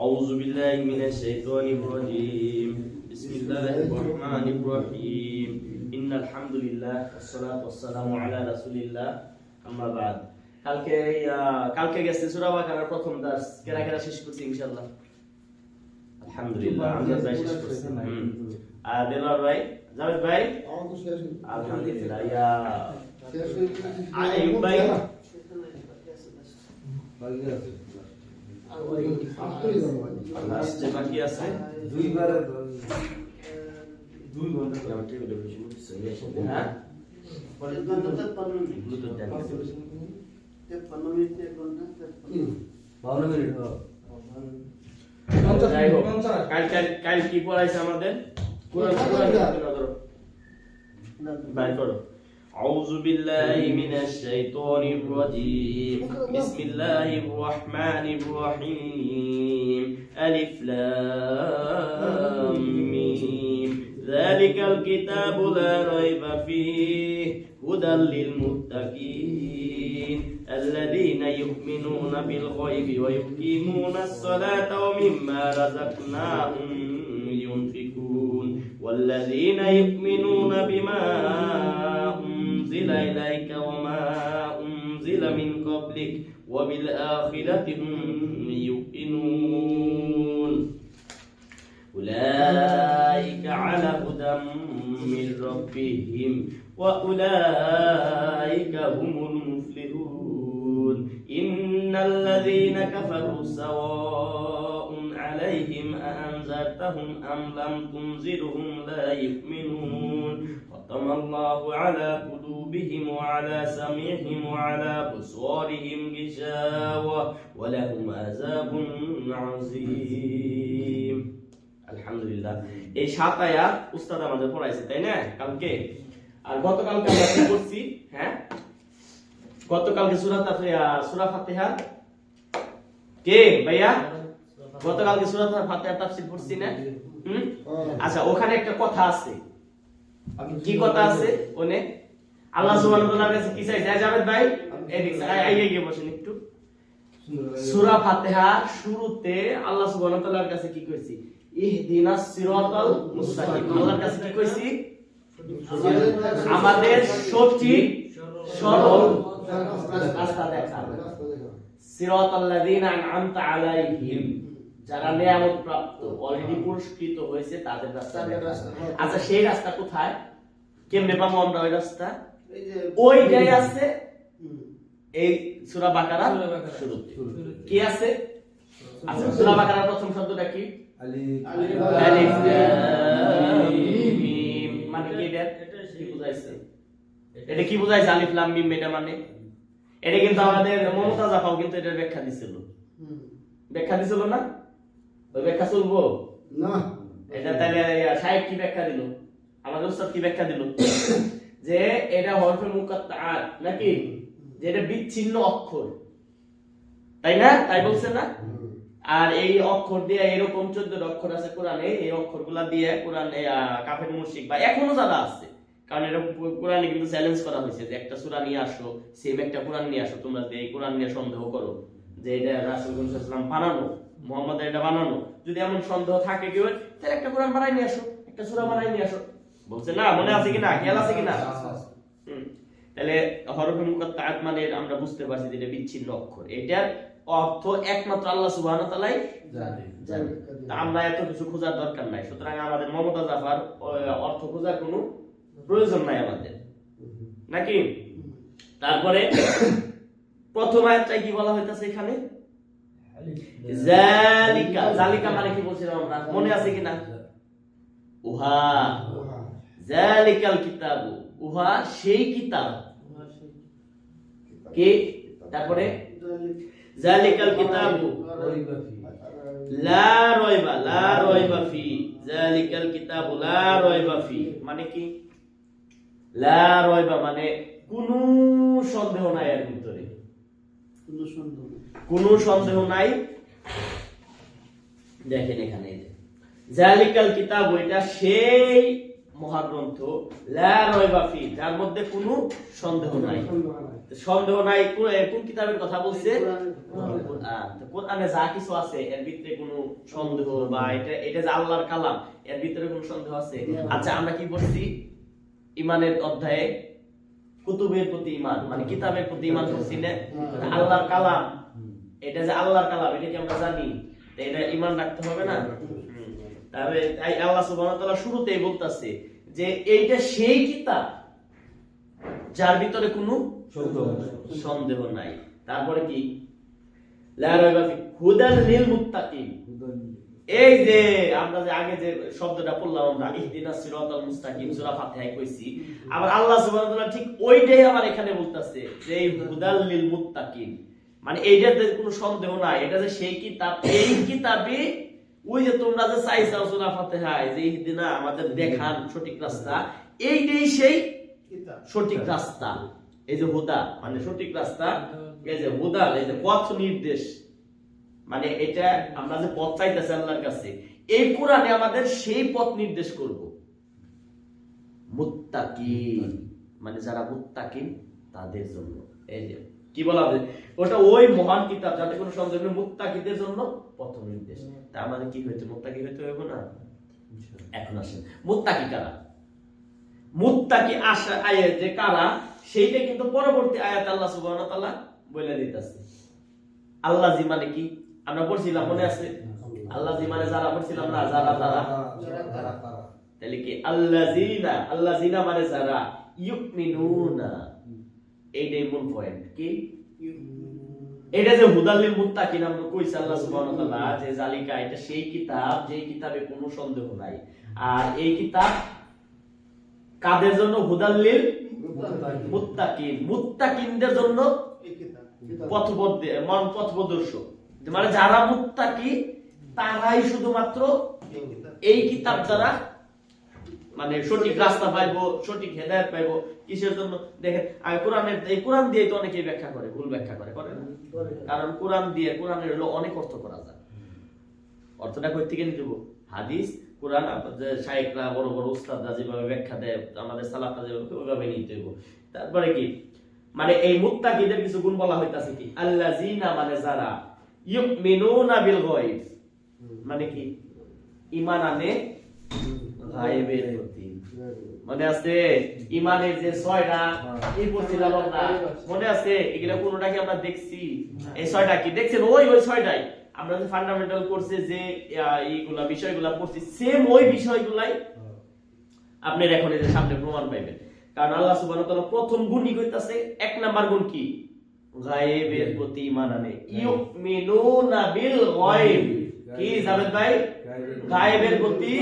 أعوذ بالله من الشيطان الرجيم بسم الله الرحمن الرحيم إن الحمد لله والصلاة والسلام على رسول الله أما بعد কালকে গেছে সূরা বাকারার প্রথম দার্স কেরা শেষ করছি ইনশাআল্লাহ আলহামদুলিল্লাহ আমরা শেষ করছি আর দেলার ভাই জাভেদ ভাই আলহামদুলিল্লাহ ইয়া আইয়ুব ভাই বাকি আছে দুই ঘন্টা হ্যাঁ কাল কি পড়াইছে আমাদের বাইর করো أعوذ بالله من الشيطان الرجيم بسم الله الرحمن الرحيم ألف لام ميم ذلك الكتاب لا ريب فيه هدى للمتقين الذين يؤمنون بالغيب ويقيمون الصلاة ومما رزقناهم ينفقون والذين يؤمنون بما أنزل إليك وما أنزل من قبلك وبالآخرة هم يوقنون أولئك على هدى من ربهم وأولئك هم المفلحون إن الذين كفروا سواء عليهم أأنذرتهم أم لم تنذرهم لا يؤمنون ختم الله على قلوبهم وعلى سمعهم وعلى أبصارهم غشاوة ولهم عذاب عظيم আলহামদুলিল্লাহ এই 7 আয়াত উস্তাদ আমাদের পড়াইছে তাই না কালকে আর গতকালকে আমরা কি করছি হ্যাঁ গতকালকে সূরা ফাতিহা কে ভাইয়া গতকালকে সূরা ফাতিহা তাফসীর পড়ছি না আচ্ছা ওখানে একটা কথা আছে কি কথা আছে ওনে আল্লাহ সুবহানাহু ওয়া তাআলার কাছে কি চাইছে জাভেদ ভাই এদিকে আইয়ে বসেন একটু সূরা ফাতিহা শুরুতে আল্লাহ সুবহানাহু ওয়া তাআলার কাছে কি কইছি ইহদিনাস সিরাতাল মুস্তাকিম আল্লাহর কাছে কি কইছি আমাদের সঠিক সরল রাস্তা দেখাবে সিরাতাল্লাযিনা আন'আমতা আলাইহিম যারা নিয়ামত প্রাপ্ত অলরেডি পুরস্কৃত হয়েছে তাদের রাস্তা আচ্ছা সেই রাস্তা কোথায় কেমনে পাবো আমরা ওই রাস্তা ওইটাই আছে এই সূরা বাকারা শুরুতে কি আছে আচ্ছা সূরা বাকারার প্রথম শব্দটা কি আলিফ লাম মিম মানে কি এটা কি বুঝাইছে এটা কি বুঝাইছে আলিফ লাম মিম এটা মানে এটা কিন্তু আমাদের মুমতাজ আপাও কিন্তু এটার ব্যাখ্যা দিছিল না ওই ব্যাখ্যা চলবো না এটা তাহলে সাহেব কি ব্যাখ্যা দিল আমাদের উস্তাদ কি ব্যাখ্যা দিল যে এটা হরফে মুকাত্তাআত নাকি যে এটা বিচ্ছিন্ন অক্ষর তাই না তাই বলছে না আর এই অক্ষর দিয়ে এরকম 14 অক্ষর আছে কোরআনে এই অক্ষরগুলা দিয়ে কোরআনে কাফের মুশরিক বা এখনো যারা আছে কারণ এটা কোরআনে কিন্তু চ্যালেঞ্জ করা হয়েছে যে একটা সূরা নিয়ে আসো সেম একটা কোরআন নিয়ে আসো তোমরা এই কোরআন নিয়ে সন্দেহ করো যে এটা রাসূল সাল্লাল্লাহু আলাইহি ওয়াসাল্লাম বানানো মুহাম্মদ এটা বানানো যদি এমন সন্দেহ থাকে কেউ তাহলে একটা কোরআন বানাই নিয়ে আসো একটা সূরা বানাই নিয়ে আসো বলছে না মনে আছে কিনা খেয়াল আছে কিনা তাহলে হরফে মুকাত্তাআত মানে আমরা বুঝতে পারছি যে এটা বিচ্ছিন্ন অক্ষর এটার অর্থ একমাত্র আল্লাহ সুবহানাহু ওয়া তাআলাই জানেন আমরা এত কিছু খোঁজার দরকার নাই সুতরাং আমাদের মমতাজ আপার অর্থ খোঁজার কোনো প্রয়োজন নাই আমাদের নাকি তারপরে প্রথম আয়াতটায় কি বলা হইতাছে এখানে জালিকা মানে কি বলছিলাম আমরা মনে আছে কিনা উহা জালিকাল কিতাব উহা সেই কিতাব কে তারপরে জালিকাল কিতাব লা রাইবা ফি জালিকাল কিতাব লা রাইবা ফি মানে কি লা রাইবা মানে কোনো সন্দেহ নাই এর ভিতরে কোনো সন্দেহ নাই দেখেন এখানে জালিকাল কিতাব এটা সেই মহাগ্রন্থ লা রাইবা ফি, যার মধ্যে কোনো সন্দেহ নাই। সন্দেহ নাই কোন কিতাবের কথা বলছে? কোরআন। তো কোরআনে যা কিছু আছে এর ভিতরে কোনো সন্দেহ বা এটা যে আল্লাহর কালাম এর ভিতরে কোনো সন্দেহ আছে? আচ্ছা, আমরা কি পড়ছি ঈমানের অধ্যায়ে? কুতুবের প্রতি ঈমান, মানে কিতাবের প্রতি ঈমান করছি না? আল্লাহর কালাম, এটা যে আল্লাহর কালাম এটা কি আমরা জানি? তো এটা ঈমান রাখতে হবে না? তাহলে তাই আল্লাহ সুবহানাহু ওয়া তাআলা শুরুতেই বলতাছে যে এইটা সেই কিতাব যার ভিতরে কোনো সন্দেহ নাই। তারপরে কি? লা রাইবা ফি হুদাল লিল মুত্তাকিন। এই যে আমরা যে আগে যে শব্দটা পড়লাম আমরা, ইহদিনাস সিরাতাল মুস্তাকিম, সূরা ফাতিহায় কইছি, আবার আল্লাহ সুবহানাহু ওয়া তাআলা ঠিক ওইটাই আবার এখানে বলতাছে যে হুদাল লিল মুত্তাকিন, মানে এইটাতে কোনো সন্দেহ নাই, এটা যে সেই কিতাব, এই কিতাবে ওই যে তোমরা যে চাইছাও সূরা ফাতিহায় যে ইহদিনা আমাদের দেখান সঠিক রাস্তা, এইটাই সেই সঠিক রাস্তা। এই যে হুদা মানে সঠিক রাস্তা, এই যে হুদা এই যে পথ নির্দেশ, মানে এটা আমরা যে পথ চাইতেছি আল্লাহর কাছে, এই কোরআনে আমাদের সেই পথ নির্দেশ করব। মুত্তাকিন মানে যারা মুত্তাকিন তাদের জন্য। এই যে কি বলা হবে, ওটা ওই মহান কিতাব যাতে কোনো সন্দেহ নেই, মুত্তাকিদের জন্য পথ নির্দেশ। তা আমাদের কি হইতে মুত্তাকি হইতে হবে না? এখন আসেন মুত্তাকি কারা? মুত্তাকি আশা আয়াত যে কারা, সেইটা কিন্তু পরবর্তী আয়াত আল্লাহ সুবহানাহু ওয়া তাআলা বলে দিতেছে। আল্লাহ জি মানে কি আমরা পড়ছিলাম, মনে আছে? আল্লাহ জি মানে যারা পড়ছিলাম না, যারা তারা। তাহলে কি আল্লাযিনা, আল্লাযিনা মানে যারা, ইউমিনুনা, এইটাই মূল পয়েন্ট। কি এটা যে হুদাল লিল মুত্তাকিন আমরা কইছি আল্লাহ সুবহানাহু ওয়া তাআলা যে জালিকা, এটা সেই কিতাব যেই কিতাবে কোনো সন্দেহ নাই। আর এই কিতাব কাদের জন্য? হুদাল লিল মুত্তাকিন, মুত্তাকিনদের জন্য পথপ্রদর্শক, মানে যারা মুত্তাকি তারাই শুধুমাত্র এই কিতাব দ্বারা মানে সঠিক রাস্তা পাইবো, সঠিক হেদায়েত পাইবো। কিসের জন্য? দেখেন কোরআনের, এই কোরআন দিয়ে তো অনেকেই ব্যাখ্যা করে, ভুল ব্যাখ্যা করে না? কারণ কোরআন দিয়ে, কোরআনের হলো অনেক অর্থ করা যায়। অর্থটা কই থেকে নিতে হবে? হাদিস, কোরআন, আপনাদের শাইখরা, বড় বড় উস্তাদরা যেভাবে ব্যাখ্যা দেয়, আমাদের সালাফরা যেভাবে, ওইভাবে নিতে হবে। তারপরে কি মানে এই মুত্তাকিদের কিছু গুণ বলা হইতাছে কি? আল্লাযিনা মানে যারা, ইউমিনুনা বিল গায়ব মানে কি? ঈমান আনে গায়বের প্রতি। মনে আছে ঈমানের যে 6টা এই পড়ছিলাম আমরা, মনে আছে? এগুলা কোনটা কি আমরা দেখছি? এই 6টা কি দেখছেন? ওই 6টাই আমরা যে ফান্ডামেন্টাল কোর্সে যে এইগুলা বিষয়গুলা পড়ছি, সেম ওই বিষয়গুলাই আপনি এখন এই যে সামনে প্রমাণ পাইবেন। কারণ আল্লাহ সুবহানাহু ওয়া তাআলা প্রথম গুণই কইতাছে, 1 নাম্বার গুণ কি? গায়বের প্রতি ঈমান আনে। ইউমিনুনা বিল গায়ব, কি জাবেদ ভাই? গায়বের প্রতি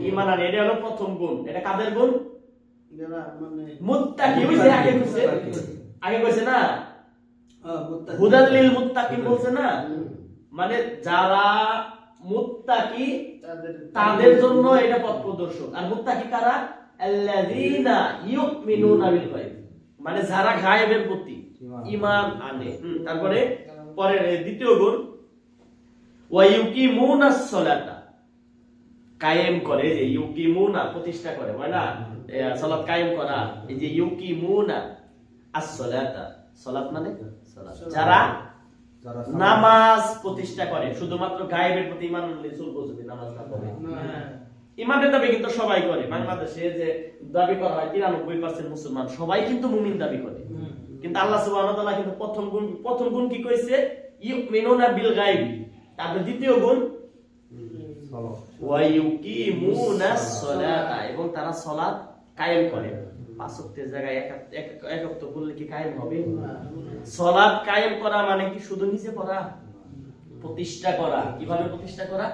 ঈমান আনে, এটা হলো প্রথম গুণ। এটা কাদের গুণ? মুত্তাকি। হইছে আগে কইছে না, হুদাল লিল মুত্তাকিন বলছে না, মানে যারা মুত্তাকি তাদের জন্য এটা পথ প্রদর্শক। আর মুত্তাকি কারা? আল্লাযিনা ইউমিনুনা বিল গায়ব, মানে যারা গায়বের প্রতি ঈমান আনে। তারপরে পরে দ্বিতীয় গুণ, ওয়া ইউকিমুনাস সালাতা, কায়েম করে। যে ইউকিমুনা প্রতিষ্ঠা করে, হয় না? সালাত কায়েম করা। এই যে ইউকিমুনা আস-সালাতা, সালাত মানে সালাত, যারা নামাজ প্রতিষ্ঠা করে। শুধুমাত্র গায়েবের প্রতি ঈমান আনলে চলবে যদি নামাজ না পড়ে? ঈমানের দাবি কিন্তু সবাই করে। বাংলাদেশে যে দাবি করা হয় 93% মুসলমান, সবাই কিন্তু মুমিন দাবি করে। কিন্তু আল্লাহ সুবহানাহু ওয়া তাআলা কিন্তু প্রথম গুণ কি কইছে? ইউমিনুনা বিল গায়ব। তারপর দ্বিতীয় গুণ ওয়া ইউকিমুনাস সালাতা, এবং তারা সালাত কায়েম করে। 5 ওয়াক্তের জায়গায় এক ওয়াক্ত পড়লে কি কায়েম হবে? সালাত কায়েম করা মানে কি শুধু নিজে পড়া? প্রতিষ্ঠা করা। কিভাবে প্রতিষ্ঠা করা?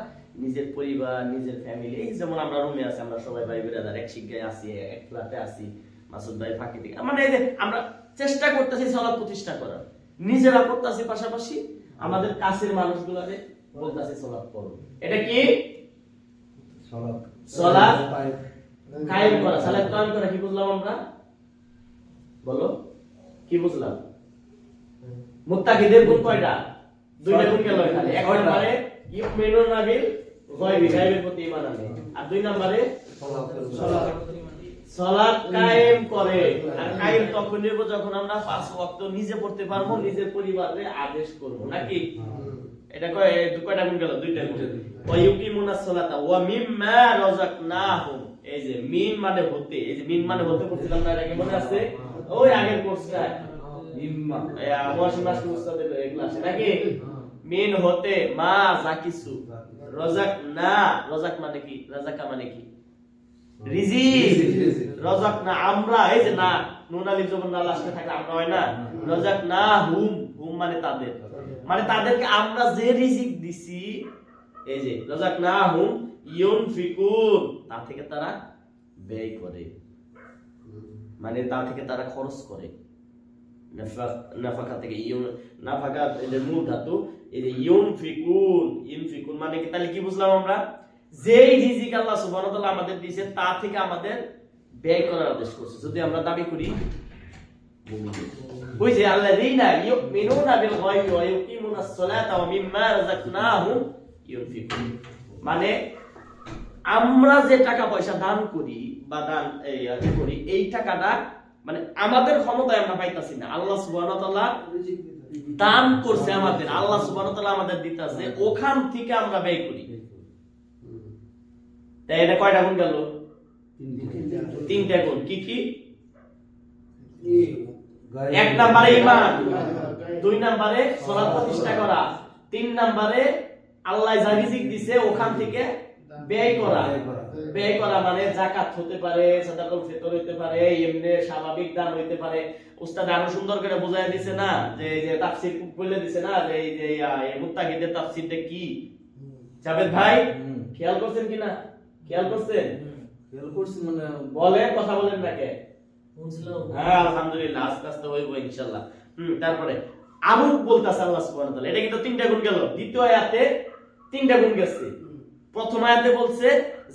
নিজের পরিবার, নিজের ফ্যামিলি। এই যেমন আমরা রুমে আছি, আমরা সবাই ভাই ব্রাদার এক শিক্ষায় আছি, এক ফ্ল্যাটে আছি, মাসুদ ভাই ফাঁকি থেকে, মানে এই যে আমরা চেষ্টা করতেছি সালাত প্রতিষ্ঠা করার। নিজেরা করতেছি, পাশাপাশি আমাদের কাছের মানুষগুলোকে বলতেছি সালাত পড়ো। এটা কি? সালাত কায়েম করা। সালাত কায়েম করা কি বুঝলাম আমরা? বলো কি বুঝলাম? মুত্তাকিদের গুণ কয়টা? 2টা গুণ গেল এখানে। এক নম্বরে ইউমিনুনা বিল গায়ব, গায়বের প্রতি ঈমান আনে। আর 2 নম্বরে সালাত কায়েম করে। আর কায়েম তখনই হবে যখন আমরা 5 ওয়াক্ত নিজে পড়তে পারবো, নিজের পরিবারে আদেশ করব, নাকি? এটা কয়টা গুণ গেল? দুইটা গুণ। ওয়া ইউকিমুনাস সালাতা ওয়া মিম্মা রাযাকনাহুম। এই যে মিন মানে হতে, এই যে মিন মানে হতে পড়ছিলাম না, এটা কি মনে আছে? ওই আগের কোর্সটা মিম্মা ওয়াশিং মাস্টার উস্তাদের ক্লাসে, নাকি? মিন হতে মা যা কিছু, রাযাকনা, রাযাক মানে কি? রাযাকা মানে কি? রিজিক। রাযাকনা আমরা, এই যে না নুন আলিফ জবর না লাস্টে থাকে আমরা, হয় না? রাযাকনা হুম, হুম মানে তাদের, মানে তাদেরকে আমরা যে রিজিক দিছি, এই যে রাযাকনা হুম ইউনফিকুন, তা থেকে তারা ব্যয় করে, মানে তা থেকে তারা খরচ করে। নাফাকা থেকে নাফাকা এর মূল ধাতু, এই যে ইউনফিকুন, ইনফিকুন মানে কি? তাহলে কি বুঝলাম আমরা? যেই রিজিক আল্লাহ সুবহানাহু ওয়া তাআলা আমাদের দিয়েছে তা থেকে আমাদের ব্যয় করার আদেশ করছে। যদি আমরা দাবি করি ওই যে আল্লাযীনা ইউমিনুনা বিল গায়বি ওয়া ইউকিমুনাস সালাতা ওয়া মিম্মা রাযাকনাহুম ইউনফিকুন, মানে আমরা যে টাকা পয়সা দান করি বা দান করি, এই টাকাটা মানে আমাদের ক্ষমতায় আমরা পাইতাছি না, আল্লাহ সুবহানাহু ওয়া তাআলা দান করছে আমাদের, আল্লাহ সুবহানাহু ওয়া তাআলা আমাদের দিতেছে, ওখান থেকে আমরা ব্যয় করি। তাই এটা কয়টা গুণ গেল? তিনটা গুণ। কি কি? এক নম্বরে ঈমান, দুই নম্বরে সালাত প্রতিষ্ঠা করা, তিন নম্বরে আল্লাহ যা রিজিক দিয়েছে ওখান থেকে ব্যয় করা। ব্যয় করা মানে যাকাত হতে পারে, সাদাকাতুল ফিতর হতে পারে, এমনি স্বাভাবিক দান হতে পারে। উস্তাদ আরো সুন্দর করে বোঝায় দিয়েছে না, যে এই যে তাফসীর বলে দিয়েছে না, যে এই যে মুত্তাকিদের তাফসীরটা কি? জাবেদ ভাই খেয়াল করছেন কিনা? খেয়াল করছেন? খেয়াল করছি, মানে বলেন, কথা বলেন না কে? হ্যাঁ আলহামদুলিল্লাহ, আস্তে আস্তে হইব ইনশাআল্লাহ। তারপরে আরো বলতাছে আল্লাহ সুবহানাহু ওয়া তাআলা, এটা কিন্তু তিনটা গুণ গেল। দ্বিতীয় আয়াতে তিনটা গুণ গেছে। প্রথম আয়াতে বলছে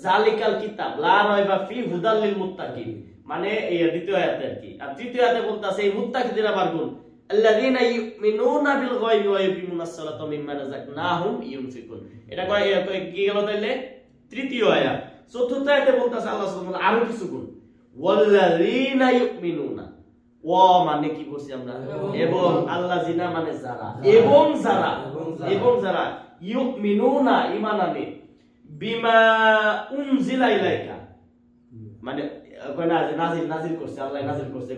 জালিকাল কিতাব লা রাইবা ফি হুদাল লিল মুত্তাকিন, মানে এই দ্বিতীয় আয়াতে আর কি। আর তৃতীয় আয়াতে বলতাছে এই মুত্তাকিদের আবার গুণ, আল্লাযীনা ইউমিনুনা বিল গায়বি ওয়া ইউকিমুনাস সালাতা ওয়া মিম্মা রাযাকনাহুম ইউনফিকুন। এটা কয় কি গেল তাইলে? তৃতীয় আয়াত। চতুর্থ আয়াতে বলতাছে আল্লাহ সুবহানাহু ওয়া তাআলা আরো কিছু গুণ, ওয়াল্লাযীনা ইউমিনুনা, ওয়া মানে কি বলছি আমরা? এবং, আল্লাযীনা মানে যারা, এবং যারা, এবং যারা, ইউমিনুনা ঈমান আনে, বিমা উনজিলা ইলাইকা, মানে কয় না যে নাজিল করছে, আল্লাহ নাজিল করছে,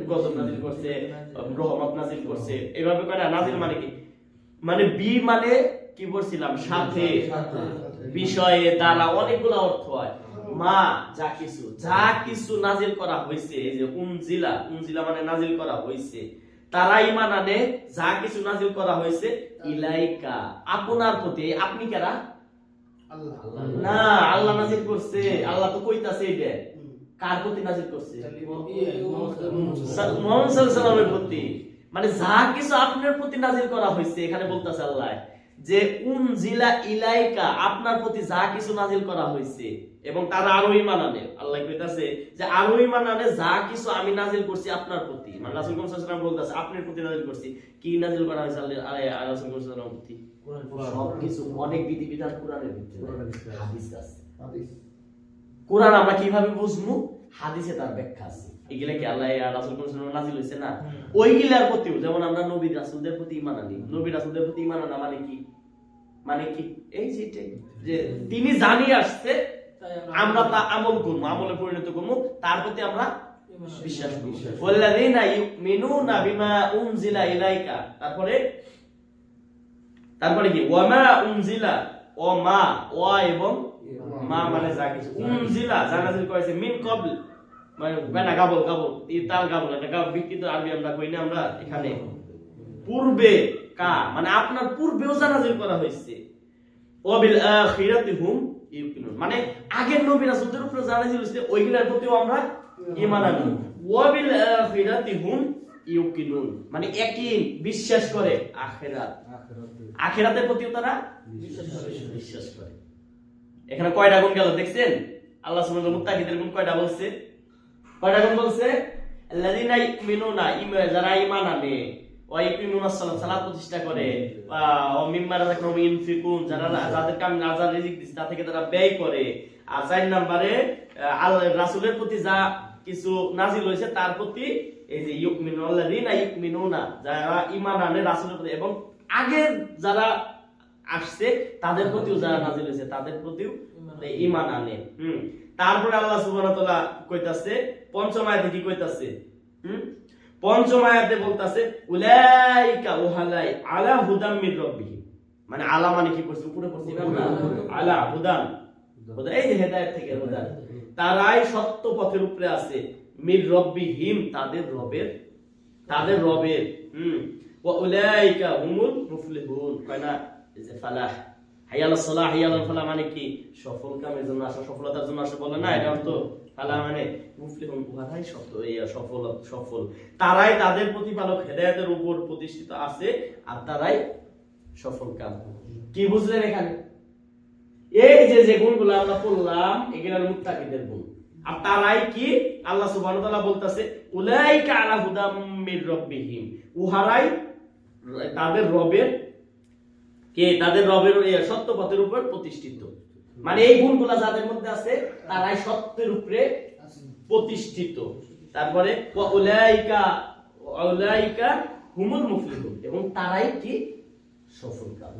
গজব নাজিল করছে, রহমত নাজিল করছে, এইভাবে কয় না। নাজিল মানে কি? মানে বি মানে কি বলছিলাম? সাথে, বিষয়ে, দ্বারা, অনেকগুলো অর্থ হয়। মা যা কিছু, যা কিছু নাজিল করা হয়েছে, এই যে উনজিলা, উনজিলা মানে নাজিল করা হয়েছে, তারা ঈমান আনে যা কিছু নাজিল করা হয়েছে ইলাইকা, আপনার প্রতি। আপনি কারা? আল্লাহ না, আল্লাহ নাজিল করছে। আল্লাহ তো কইতাছে এটা কার প্রতি নাজিল করছে? মুহাম্মদ সাল্লাল্লাহু আলাইহি ওয়াসাল্লামের প্রতি। মানে যা কিছু আপনার প্রতি নাজিল করা হয়েছে, এখানে বলতাছে আল্লাহ যে উনজিলা ইলাইকা, আপনার প্রতি যা কিছু নাজিল করা হয়েছে, এবং তারা আরো ঈমান আনে। আল্লাহ কইতাছে যে আরো ঈমান আনে যা কিছু আমি নাজিল করছি আপনার প্রতি। মানে রাসূল সাল্লাল্লাহু আলাইহি ওয়াসাল্লাম বলতাছে আপনার প্রতি নাজিল করছি। কি নাজিল করা হয়েছে রাসূল সাল্লাল্লাহু আলাইহি ওয়াসাল্লামের প্রতি? সবকিছু, অনেক বিধিবিধান কোরআনের ভিতরে, হাদিস আছে। কোরআন আমরা কিভাবে বুঝবো? হাদিসে তার ব্যাখ্যা আছে। এগুলা কি আল্লাহ আর রাসূল সাল্লাল্লাহু আলাইহি ওয়াসাল্লাম নাজিল হইছে না? ওইগুলার প্রতিও, যেমন আমরা নবী রাসূলদের প্রতি ঈমান আনি। নবী রাসূলদের প্রতি ঈমান আনা মানে কি? মানে কি? এই যে তিনি জানিয়ে আসছে, আমরা তা আমল করব, আমলে পরিণত করব, তার প্রতি আমরা বিশ্বাস করব। ওয়াল্লাযীনা ইউমিনুনা বিমা উনজিলা ইলাইকা, তারপরে কি? ওয়ামা উনজিলা, ও মা, ওয়া এবং মা মানে যা কিছু, উনজিলা যা নাযিল করেছে, মিন ক্বাবল মানে বেনা গাবল, ইতাল গাবল, এটা গাব বিকৃত আরবি আমরা কই না আমরা এখানে। পূর্বে কা মানে আপনার পূর্বেও যা নাযিল করা হয়েছে, ওয়া বিল আখিরাতি হুম ইউকিনুন, মানে আগের নবী রাসূলদের উপরে যা নাযিল হয়েছে ওইগুলোর প্রতিও আমরা ঈমান আনি। ওয়া বিল আখিরাতি হুম ইউকিনুন, মানে ইয়াকিন বিশ্বাস করে, আখিরাতের প্রতিও তারা বিশ্বাস করে। এখানে কয়টা গুণ গেল দেখছেন? আল্লাহ সুবহানাহু ওয়া তাআলা মুত্তাকিদের গুণ কয়টা বলছে? কয়টা গুণ বলছে? আল্লাযীনা ইউমিনুনা, যারা ঈমান আনে, ওয়া ইউকিমুনাস সালাত, সালাত প্রতিষ্ঠা করে, ওয়া মিম্মা রাযাকনাহুম ইউনফিকুন, যারা যাদেরকে আমি রিজিক দিছি তা থেকে তারা ব্যয় করে, আর 4 নম্বরে রাসূলের প্রতি যা কিছু নাজিল হয়েছে তার প্রতি এই যে ইউমিনুল্লাযিনা ইউমিনুনা, যারা ঈমান আনে রাসূলের প্রতি, এবং আগের যারা আসছে তাদের প্রতিও যারা নাজিল হয়েছে তাদের প্রতিও ঈমান আনে। তারপরে আল্লাহ সুবহানাহু ওয়া তাআলা কইতাছে পঞ্চম আয়াতে কি কইতাছে? পঞ্চম আয়াতে বলতাছে উলাইকা ওয়াহালাই আলা হুদাম মির রাব্বিহিম, মানে আলা মানে কি করছে উপরে পড়ছি না, আলা হুদান, এই যে হেদায়েত থেকে হুদান, তারাই সত্য পথের উপরে আছে, মির রাব্বিহিম তাদের রবের ওয়া উলাইকা হুমুল মুফলিহুন, কয়না এই যে ফালাহ, হাইয়ালাস সালাহ হাইয়ালাল ফালাহ মানে কি সফল কামের জন্য আসা, সফলতার জন্য আসা বলে না, এটা অর্থ ফালাহ মানে মুফলিহুন, উহারাই সফল, তারাই তাদের প্রতিপালক হেদায়েতের উপর প্রতিষ্ঠিত আছে আর তারাই সফল কাম। কি বুঝলেন এখানে? এই যে গুণগুলো আমরা পড়লাম এগুলো মুত্তাকিদের গুণ। আর তারাই কি আল্লাহ সুবহানাহু ওয়া তাআলা বলতাছে উলাইকা আলা হুদাম মির রাব্বিহিম, উহারাই তাদের রবের সত্য পথের উপর প্রতিষ্ঠিত, মানে এই গুণগুলো যাদের মধ্যে আছে তারাই সত্যের উপরে প্রতিষ্ঠিত। তারপরে উলাইকা হুমুল মুফলিহুন, এবং তারাই কি সফলকাম।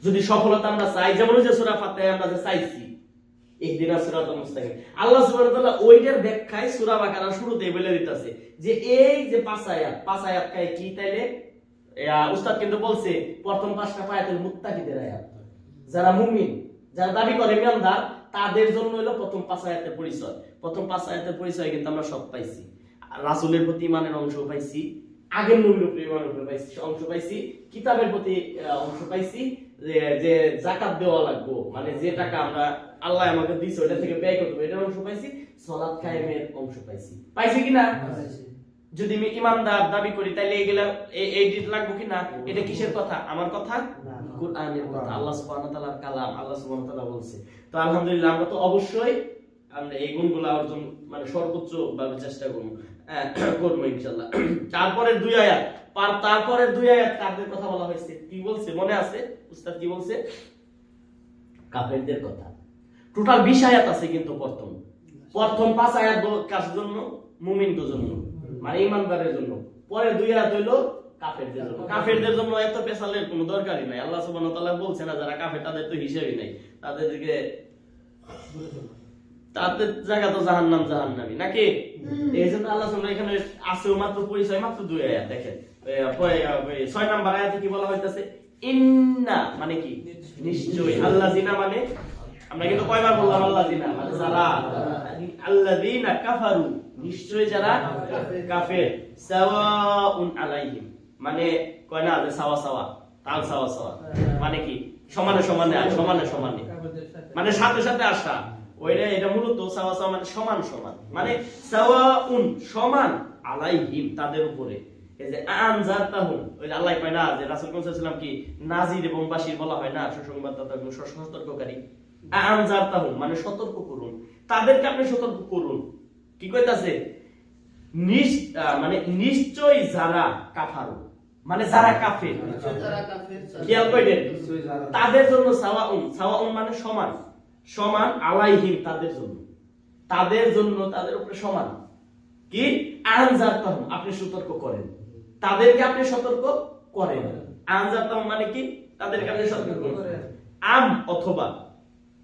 যদি সফলতা আমরা চাই, যেমন ওই যে সূরা ফাতিহা আমরা যে চাইছি ইহদিনাস সিরাতাল মুস্তাকিম, আল্লাহ সুবহানাহু ওয়া তাআলা ওইটার ব্যাখ্যায় সূরা বাকারার শুরুতেই বলে দিতেছে যে এই যে পাঁচ আয়াত কায় কি, তাইলে উস্তাদ কিন্তু বলছে প্রথম 5টা আয়াতুল মুত্তাকিদের আয়াত, যারা মুমিন, যারা দাবি করে ইমানদার, তাদের জন্য হলো প্রথম 5 আয়াতের পরিচয়। প্রথম 5 আয়াতের পরিচয় কিন্তু আমরা সব পাইছি, রাসূলের প্রতি ঈমানের অংশ পাইছি, আগের নবীর উপর ঈমানের অংশ পাইছি, কিতাবের প্রতি অংশ পাইছি, যে যাকাত দেওয়া লাগবে, মানে যে টাকা আমরা আল্লাহ আমাকে দিয়েছে ওটা থেকে ব্যয় করতে হবে এটার অংশ পাইছি, সালাত কায়েমের অংশ পাইছি কিনা? যদি আমি ইমানদার দাবি করি তাহলে এগুলা এই দিতে লাগবে কিনা? এটা কিসের কথা? আমার কথা, কুরআনের কথা, আল্লাহ সুবহানাহু ওয়া তাআলার কালাম, আল্লাহ সুবহানাহু ওয়া তাআলা বলছে। তো আলহামদুলিল্লাহ আমরা তো অবশ্যই আমরা এই গুণগুলো অর্জন মানে সর্বোচ্চ ভাবে চেষ্টা করব ইনশাআল্লাহ। তারপরের দুই আয়াত কাদের কথা বলা হয়েছে? কি বলছে মনে আছে উস্তাদ? কি বলছে? কাফেরদের কথা। টোটাল 20 আয়াত আছে, কিন্তু প্রথম 5 আয়াত কার জন্য? মুমিনদের জন্য, মানে ঈমানদারের জন্য। পরের 2 আয়াত হইলো কাফেরদের জন্য। কাফেরদের জন্য এত পেছালের কোনো দরকারই নাই। আল্লাহ সুবহানাহু ওয়া তাআলা বলছেন না যারা কাফের তাদের তো হিসাবই নাই, তাদের জায়গা তো জাহান্নামী নাকি? এইজন্য আল্লাহ সুবহানাহু এখানে আছে মাত্র পরিচয়, মাত্র 2 আয়াত। দেখেন 6 নাম্বার আয়াতে কি বলা হইতাছে? ইন্না মানে কি? নিশ্চয়ই। আল্লাযিনা মানে আমরা কিন্তু কয়বার বললাম আল্লাযিনা মানে যারা, আল্লাযিনা কাফারু নিশ্চয়ই যারা কাফের, সাওয়াউন আলাইহিম মানে কয় না যে সাওয়া তাল সাওয়া মানে কি সমানে মানে সাথে আসা, ওইটা এটা মূলত সাওয়া মানে সমান মানে সাওয়াউন সমান, আলাইহিম তাদের উপরে। এই যে আনজারতাহুম, ওই যে আল্লাহ কয় না যে রাসূল সাল্লাল্লাহু আলাইহি ওয়াসাল্লাম কি নাজির এবং বাশির বলা হয় না, সুসংবাদদাতা এবং সতর্ককারী। আনজারতাহুম মানে সতর্ক করুন, তাদেরকে আপনি সতর্ক করুন। কি কইতাছে? মানে নিশ্চয় যারা কাফারু মানে যারা কাফের, খেয়াল করেন, তাদের জন্য সাওয়াউন মানে সমান আলাইহিম তাদের উপরে সমান। কি? আনজারতাহুম আপনি সতর্ক করেন, তাদেরকে আপনি সতর্ক করেন। আনজারতাহুম মানে কি? তাদেরকে আপনি সতর্ক করেন। আম অথবা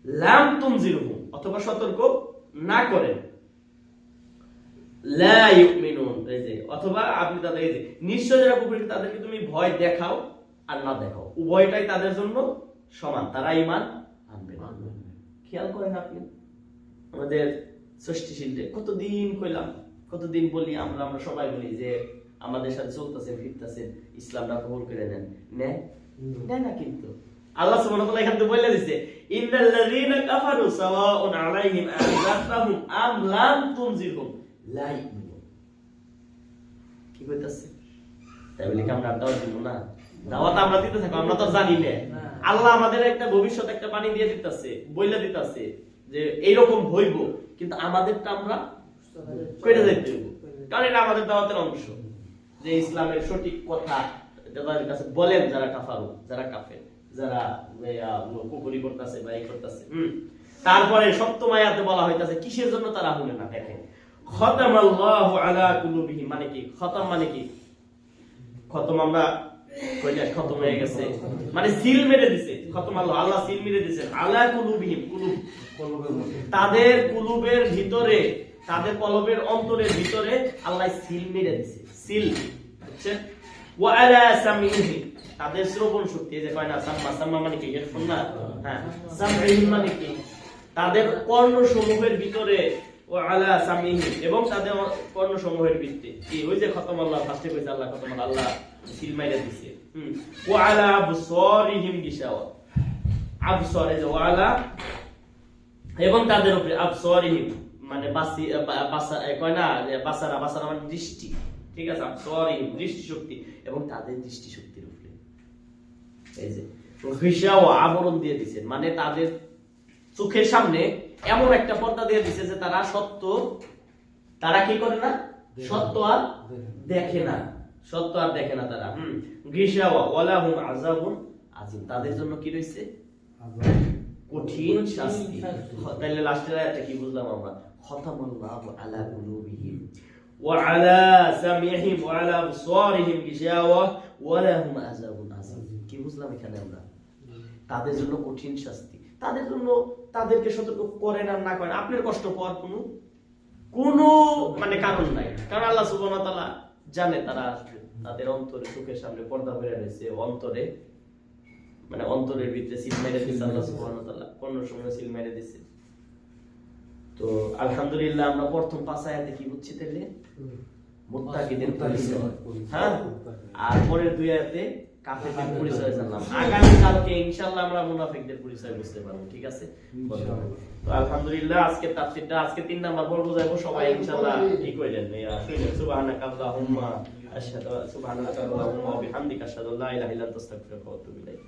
লাম তুনজিরহুম অথবা সতর্ক না করেন, লা ইউমিনুন এই যে অথবা আপনি তাদের এই যে নিশ্চয় যারা কুফরি তাদেরকে তুমি ভয় দেখাও আর না দেখাও, উভয়টাই তাদের জন্য সমান, তারা ঈমান আনবে না। খেয়াল করেন আপনি আমাদের সৃষ্টিশীলতে কতদিন বলি আমরা সবাই বলি যে আমাদের সাথে চলতেছেন ফিরতেছেন, ইসলামটা কবুল করে নেন না, কিন্তু আল্লাহ সুবহানাহু ওয়া তাআলা এখানে বলে দিয়েছে ইন্নাল্লাযীনা কাফারু সাওয়াউন আলাইহিম আযারতাহুম আম লাম তুনজিরহুম লা ইউমিনুন। কি কইতাছে? তাই বলি কি আমরা দাওয়াত দিব না? দাওয়াত আমরা দিতে থাকব, আমরা তো জানি না। আল্লাহ আমাদের একটা ভবিষ্যৎ একটা বাণী দিয়ে দিতেছে, বইলা দিতেছে যে এইরকম হইব, কিন্তু আমাদেরটা আমরা কইরা যাইতে হইব, কারণ এটা আমাদের দাওয়াতের অংশ যে ইসলামের সঠিক কথা তাদের কাছে বলেন যারা কাফের, যারা কুফরি করতেছে বা এই করতেছে। তারপরে সপ্তম আয়াতে বলা হইতাছে কিসের জন্য তারা শুনে না। দেখেন খতামাল্লাহু আলা কুলুবিহিম মানে কি? খতম মানে কি? খতম আমরা কইটা খতম হয়ে গেছে মানে সিল মেরে দিছে। খতম আল্লাহ সিল মেরে দিয়েছেন আলা কুলুবিহিম, কুলুব তাদের কুলুবের ভিতরে, তাদের কলবের অন্তরের ভিতরে আল্লাহ সিল মেরে দিছে। সিল হচ্ছে ওয়া আলা সামিহিম তাদের শ্রবণ শক্তি। এই যে কয় না সাম্মা, সাম্মা মানে কি? হেডফোন না? হ্যাঁ, সামহিম মানে কি? তাদের কর্ণসমূহের ভিতরে ওয়া আলা সামিহিম এবং তাদের কর্ণসমূহের ভিতরে কি ওই যে খতম আল্লাহ ফার্স্টে কইছে আল্লাহ খতম আল্লাহ সিল মাইরা দিছে। ওয়া আলা আবসারিহিম গিশাওয়া, আবসারে যে ওয়া আলা এবং তাদের উপরে আবসারিহিম মানে বাসি কয় না বাসারা, বাসারা মানে দৃষ্টি, ঠিক আছে? আবসারিহিম দৃষ্টি শক্তি এবং তাদের দৃষ্টি শক্তির উপরে এই যে গিশাওয়া আবরণ দিয়ে দিবেন মানে তাদের চোখের সামনে এমন একটা পর্দা দিয়ে দিছে যে তারা সত্য, তারা কি করে না? সত্য আর দেখে না, সত্য আর দেখে না তারা। গিশাওয়া ওয়ালাহুম আযাবুন আযীম তাদের জন্য কি রয়েছে? কঠিন শাস্তি। তাহলে লাস্টের আয়াতটা কি বুঝলাম আমরা? খতামাল্লাহু আলা কুলুবিহিম ওয়া আলা সামিহিম ওয়া আলা আবসারিহিম গিশাওয়া ওয়ালাহুম আযাবুন আযীম। কি বুঝলাম এখানে আমরা? তাদের জন্য কঠিন শাস্তি, তাদের জন্য তাদেরকে সতর্ক করেন আর না করেন আপনার কষ্ট পাওয়ার কোনো মানে কারণ নাই, কারণ আল্লাহ সুবহানাহু ওয়া তাআলা জানে তারা আসবে। তাদের অন্তরে চোখের সামনে পর্দা বেড়ে রয়েছে, অন্তরে মানে অন্তরের ভিতরে সিল মেরে দিয়েছে আল্লাহ সুবহানাহু ওয়া তাআলা, কোন সময় সিল মেরে দিয়েছে। তো আলহামদুলিল্লাহ আমরা প্রথম 5 আয়াতে কি বুঝছি তাহলে? মুত্তাকিদের পরিচয়, হ্যাঁ, আর পরের 2 আয়াতে কাফেরদের পরিচয় জানলাম। আগামী কালকে ইনশাআল্লাহ আমরা মুনাফিকদের পরিচয় বুঝতে পারবো, ঠিক আছে? তো আলহামদুলিল্লাহ আজকে তাফসীরটা আজকে 3 নাম্বার পর্ব যাবো। সবাই ইনশাআল্লাহ কি কইলেন? সুবহানাকা আল্লাহুম্মা আশহাদু সুবহানাকা আল্লাহুম্মা ওয়া বিহামদিকা আশহাদু আল্লা ইলাহা ইল্লা আনতা আস্তাগফিরুকা ওয়া আতুবু ইলাইক।